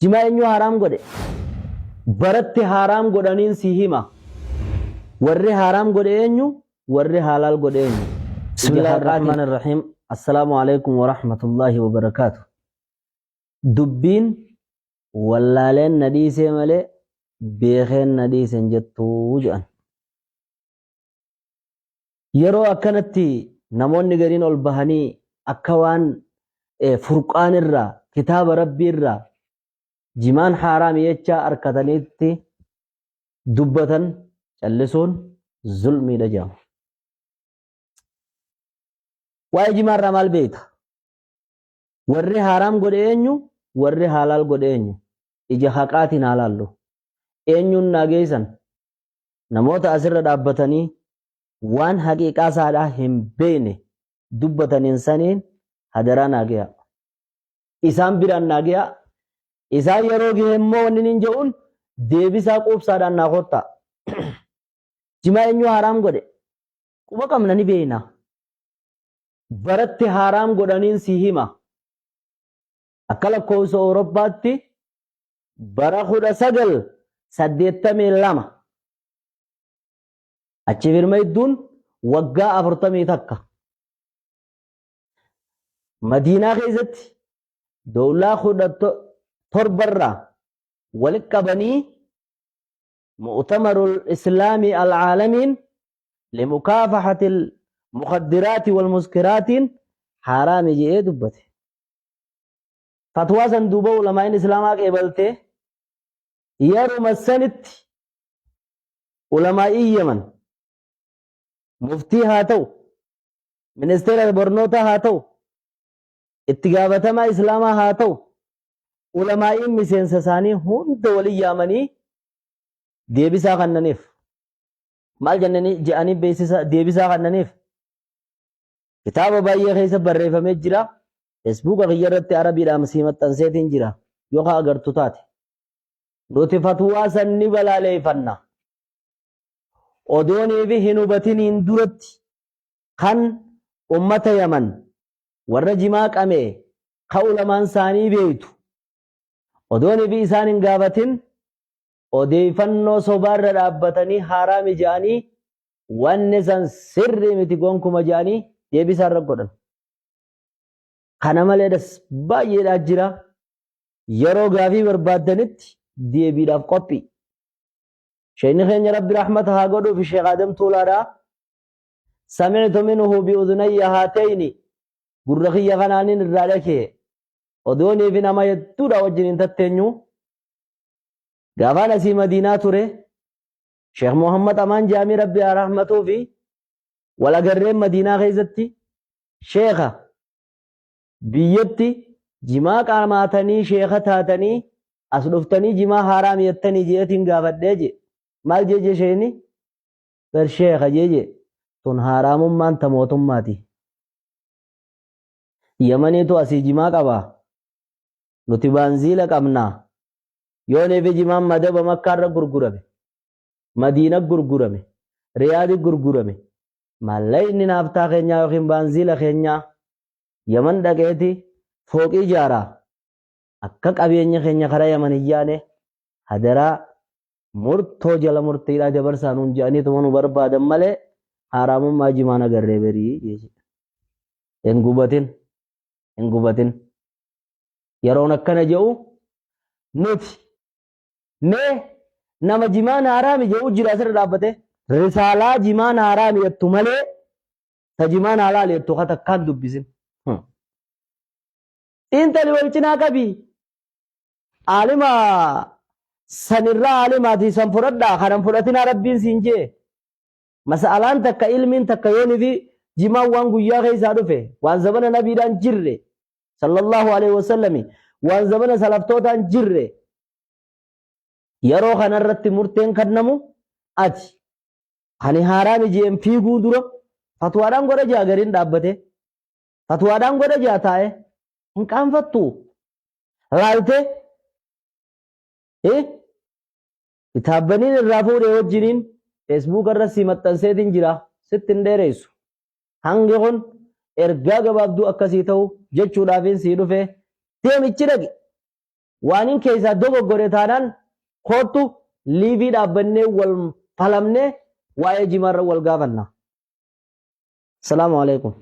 Jimaa eenyu haraam godhe? Baratti haraam godhaniin si hima. Warri haraam godhe eenyu? Warri halaal godhe eenyu? Bismillahirrahmanirrahim. Assalaamu alaykum wa rahmatullahi wa barakaatuh. Dubbiin wallaaleen na dhiisee malee beekeen na dhiisen jettuu jedhan. Yeroo akkanatti namoonni gariin ol bahanii akka waan furqaan irraa kitaaba rabbii irraa jimaan haraam jechaa arkataniitti dubbatan callisuun zulmiidha jedhama. Waa'ee jimaa irraa maal beekta? Warri haraam godhe eenyu? Warri halaal godhe eenyu? Ija haqaatiin halaallu. Eenyuun naageessan? Namoota asirra dhaabbatanii waan haqiiqaa isaadhaa hin beekne dubbataniin saniin hadaraa naage'a. Isaan biraan naage'a. Isaan yeroo gahee immoo wanni hin jedhuun deebisaa quubsaadhaan naa kotta. Jimaa eenyu haraam godhe? Quba qabna ni beekna. Baratti haraam godhaniin si hima. Akka lakkoofsa Awurooppaatti bara 1982 achi firma idduun waggaa 40 takka. Madiinaa keessatti dawlaa 17 irraa walitti qabanii mu'tamarul islaamii alcaalamiin limukaafaxatil mukhadiraati wal muskiraatiin haraami jedhee dubbate. Fatwaa san duuba ulamaa'in islaamaa qeebaltee yeruma sanitti ulamaa'ii Yemen muftii haa ta'u ministeera barnootaa haa ta'u itti gaafatamaa islaamaa haa ta'u ulamaa'iin miseensa isaanii hunda waliin yaamanii deebisaa kannaniif maal jennanii je'anii beeksisa deebisaa kannaniif kitaaba baay'ee keessa barreeffamee jira. Facebooka kiyya irratti arabiidhaan sii maxxanseetiin jira yookaan agartu taate. Nuti fatwaa san ni balaaleeffanna. Odoonii fi hin hubatiniin duratti kan ummata Yaman warra jimaa qamee ka ulamaan isaanii beektu. Odoonii fi isaan hin gaafatin odeeffannoo sobaarra dhaabbatanii haraami jedhanii wanni san sirrii miti gonkuma jedhanii deebisaarra godhan. Kana malees baay'eedhaa jira. Yeroo gaafii barbaaddanitti deebiidhaaf qophii. Sheekni keenya Rabbi rahmata haa godhuuf Sheek Adam Tuulaadhaa. Sami'tu minhu bi'udunayya haatayni gurra kiyya kanaanin irraa dhagee odoonii fi nama hedduudha wajjin hin tatteenyu. Gaafaan asii Madiinaa ture Sheek Muhammad Amaan Jaamii Rabbi haa rahmatuu fi wal agarreen Madiinaa keessatti sheeka biyyatti jimaa qaamaatanii sheeka taatanii as dhuftanii jimaa haraam jettanii jeetiin gaafadhee je maal jeje sheeni bar sheeka jeje tun haraamummaan ta mootummaati. Yamaniitu asii jimaa qabaa nuti baanziila qabnaa yoo neefi jimaan madaba makkaarra gurgurame Madiina gurgurame Riyaadi gurgurame mallayni naaftaa keenyaa yookiin baanziila keenyaa Yaman dhaqeeti fooqii ijaaraa akka qabeenya keenya karaa Yaman iyyaane hadaraa murtoo jala murtiidhaa dabarsaanuun jedhaniituma nu barbaadan malee haraamummaa jimaan agarree berii jechuudha. Hin gubatin yeroon akkana jedhu nuti mee nama jimaan haraami jedhu jira asirra dhaabbate risaalaa jimaan haraami jettu malee ta jimaan halaal jettu takkaan dubbisin. Intali wal cinaa qabii aalima sanirraa aalimaati san fudhadhaa kanan fudhatinaa rabbiin siin jee masa'alaan takka ilmiin takka yoonii fi jimaan waan guyyaa keessaa dhufe waan zamana nabiidhaan jirre sallallahu alaihi wasallami waan zamana salaftootaan jirre yeroo kanarratti murteen kennamu ati ani haraami jeen fiiguu dura fatwaadhaan godha jaa gariin dhaabbate fatwaadhaan godha jaa taa'e hin qaanfattu laalte kitaabbaniin irraa fuudhee wajjiniin Facebook irra si maxxanseetiin jira sitti hin dheeressu hangi kun ergaa gabaabduu akkasii ta'u jechuudhaafin sii dhufe deemichi dhaqi waanin keessa dogoggore taanaan kootu liivii dhaabbannee wal falamnee waa'ee jimaarra wal gaafanna. Salaamu alaikum.